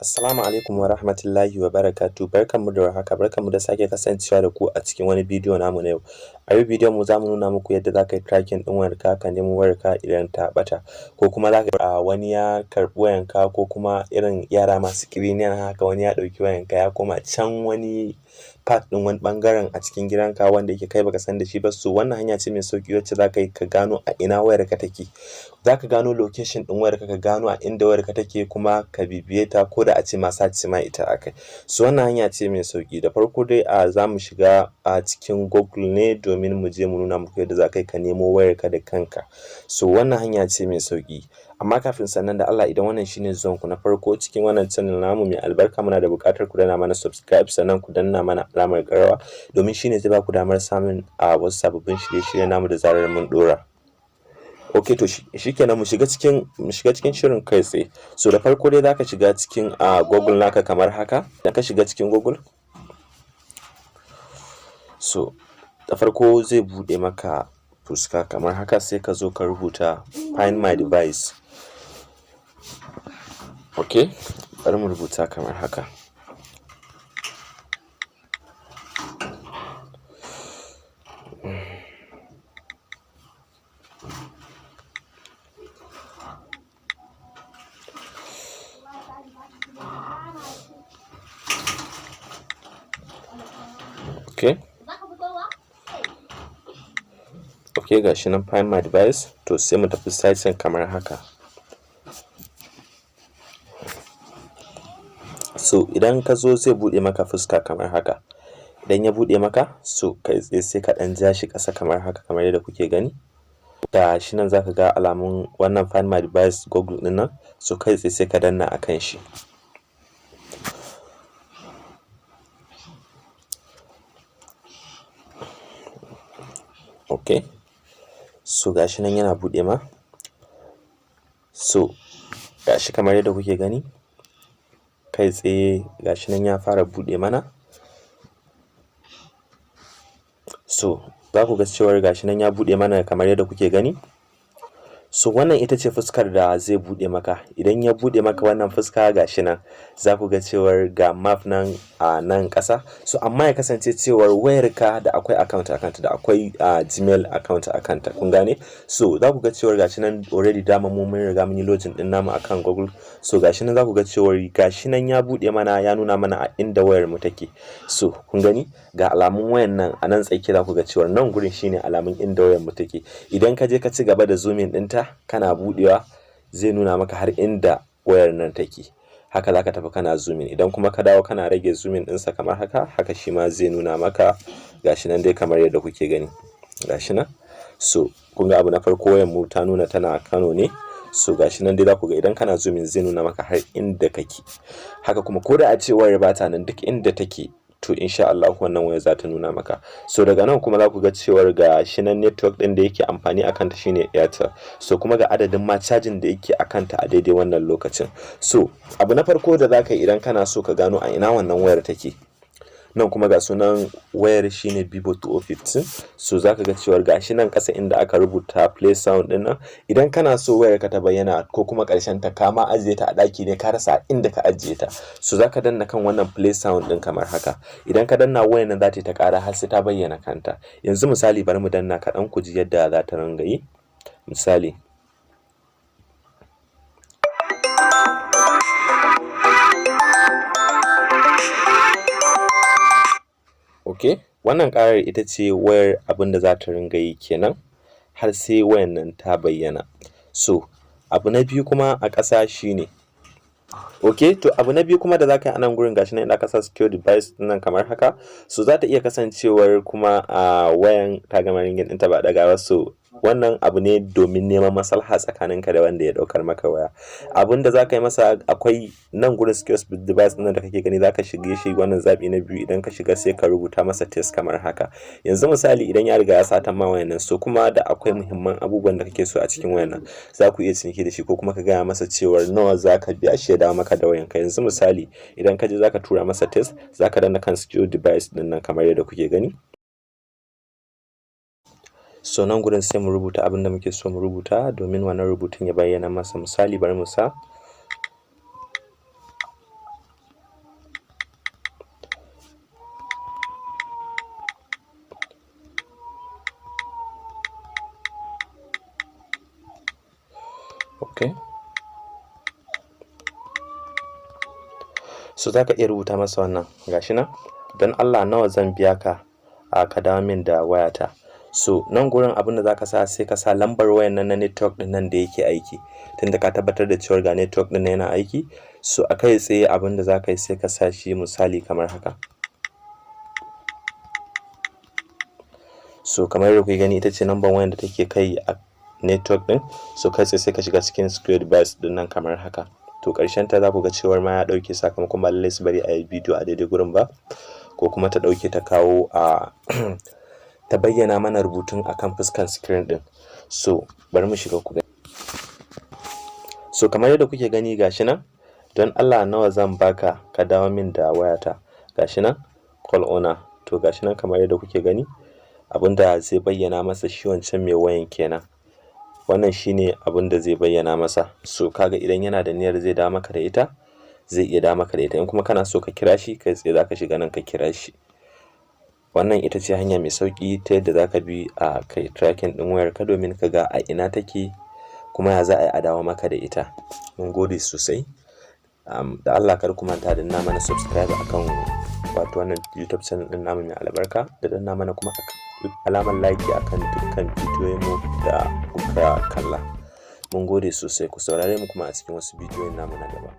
Assalamu alaikum wa rahmatullahi wa barakatuh. Barkanmu da warhaka, barkanmu da sake kasancewa da ku a cikin wani bidiyo namu na yau. A yau bidiyon mu zamu nuna muku yadda zaka yi tracking din wayarka ka nemo wayarka idan ta bata, ko kuma zaka wani ya karbi wayanka, ko kuma irin yara masu kiriniyan haka wani ya dauki wayanka ya koma can wani part din wani bangaren a cikin gidanka wanda yake kai baka san da shi ba. So wannan hanya ce mai sauki wacce zaka yi ka gano a ina wayarka take. Zaka gano location din wayarka, ka gano a inda wayarka take, kuma ka bibiye ta ko da a ce ma sace ma ita akai. So wannan hanya ce mai sauki. Da farko dai zamu shiga a cikin Google ne domin mu je mu nuna muku yadda zaka yi ka nemo wayarka da kanka. So wannan hanya ce mai sauki. Amma kafin sannan da Allah, idan wannan shine zuwan ku na farko cikin wannan channel namu mai albarka, muna da buƙatar ku danna mana subscribe, sannan ku danna mana alamar ƙararrawa domin shine zai ba ku damar samun wasu sababbin shirye-shirye namu da zarar mun dora. Okay, to shikenan mu shiga cikin shirin kai tsaye. So da farko dai zaka shiga cikin Google naka kamar haka. Da ka shiga cikin Google, so da farko zai bude maka fuska kamar haka, sai ka zo ka rubuta find my device. Okay, bari mu rubuta kamar haka. Okay, gashi nan find my device. To sai mu tafi site kamar haka. So idan ka zo zai bude maka fuska kamar haka. Idan ya bude maka, so kai tsaye sai ka dan ja shi kasa kamar haka, kamar yadda kuke gani. Da shi nan zaka ga alamun wannan find my device Google din nan. So kai tsaye sai ka danna akan shi. Okay, so gashi nan yana bude ma. So gashi kamar yadda kuke gani, kai tsaye gashi nan ya fara bude mana. So za ku ga cewa gashi nan ya bude mana kamar yadda kuke gani. So wannan ita ce fuskar da zai bude maka. Idan ya bude maka wannan fuska, gashi nan za ku ga cewar ga map nan a nan ƙasa. So amma ya kasance cewar wayarka da akwai account da akwai Gmail account akanta, kun gane. So za ku ga cewar gashi nan already dama mun riga mun yi login din namu akan Google. So gashi nan za ku ga cewar gashi nan ya bude mana, ya nuna mana a inda wayar mu take. So kun gani ga alamun wayan nan a nan tsaki, za ku ga cewar nan gurin shine alamun inda wayar mu take. Idan ka je ka ci gaba da zooming ɗinta kana budewa, zai nuna maka har inda wayar nan take. Haka zaka tafi kana zooming. Idan kuma ka dawo kana rage zooming ɗinsa kamar haka shi ma zai nuna maka. Gashi nan dai kamar yadda kuke gani, gashi nan. So kun ga abu na farko, wayar mu ta nuna tana Kano ne. So gashi nan dai za ku ga idan kana zooming zai nuna maka har inda kake. Haka kuma ko da a ce wayar bata nan, duk inda take to insha Allah wannan waya za ta nuna maka. So daga nan kuma za ku ga cewar ga shi nan network din da yake amfani akan ta shine Airtel. So kuma ga adadin ma charging da yake akan ta a daidai wannan lokacin. So abu na farko da zaka yi idan kana so ka gano a ina wannan wayar take, nan kuma ga sunan wayar shine Vivo 2015. So zaka ga cewar gashi nan kasa inda aka rubuta play sound din nan. Idan kana so wayar ka ta bayyana, ko kuma karshen ta kama ajiye ta a daki ne ka rasa inda ka ajiye ta, so zaka danna kan wannan play sound din kamar haka. Idan ka danna, wayar nan za ta kara har sai ta bayyana kanta. Yanzu misali bari mu danna kaɗan ku ji yadda za ta ringa yi. Misali, okay, wannan ƙarar ita ce wayar abinda za ta ringa yi kenan har sai wayar nan ta bayyana. So abu na biyu kuma a ƙasa shine, okay, to abu na biyu kuma da zaka yi a nan gurin, gashi nan inda aka sa secure device nan kamar haka. So za ta iya kasancewar kuma wayan ta gama ringin ɗinta ba ɗaga ba. So wannan abu ne domin neman maslaha tsakaninka da wanda ya daukar maka waya. Abinda zaka yi masa, akwai nan gurin secure device nan da kake gani, zaka shige shi wannan zabi na biyu. Idan ka shiga sai ka rubuta masa test kamar haka. Yanzu misali idan ya riga ya satan ma wayan nan, so kuma da akwai muhimman abubuwan da kake so a cikin wayan nan, za ku iya ciniki da shi, ko kuma ka gaya masa cewar nawa zaka biya shi ya dawo maka da wayanka. Yanzu misali idan ka je zaka tura masa test, zaka danna kan secure device din nan kamar yadda kuke gani. So nan gurin sai mu rubuta abin da muke so mu rubuta domin wannan rubutun ya bayyana masa. Misali bari mu sa okay. So za ka iya rubuta masa wannan gashi nan, don Allah nawa zan biya ka ka dawo min da wayata. So nan gurin abin da za ka sa sai ka sa lambar wayan nan na network din nan da yake aiki, tunda ka tabbatar da cewa ga network din yana aiki. So a kai tsaye abin da za ka yi sai ka sa shi misali kamar haka. So kamar yadda kuke gani ita ce lambar wayan da take kai a network din. So kai tsaye sai ka shiga cikin secure device din nan kamar haka. To karshen ta za ku ga cewar ma ya dauke, sakamakon ba lallai su bari a yi bidiyo a daidai gurin ba, ko kuma ta dauke ta kawo a ta bayyana mana rubutun akan fuskan screen din. So bari mu shiga ku gani. So kamar yadda kuke gani gashi nan, don Allah nawa zan baka ka dawo min da wayata, gashi nan call owner. To gashi nan kamar yadda kuke gani abinda zai bayyana masa shi wancan mai wayan kenan. Wannan shine abin da zai bayyana masa. So kaga idan yana da niyyar zai dawo maka da ita, zai iya dawo maka da ita. In kuma kana so ka kira shi kai tsaye zaka shiga nan ka kira shi. Wannan ita ce hanya mai sauki ta yadda zaka bi a kai tracking din wayarka domin ka ga a ina take kuma ya za a yi a dawo maka da ita. Mun gode sosai. Da Allah kar ku manta da danna mana subscribe akan wato wannan YouTube channel din namu mai albarka, da danna mana kuma alamar like akan dukkan bidiyoyinmu da kuka kalla. Mun gode sosai, ku saurare mu kuma a cikin wasu bidiyoyin namu na gaba.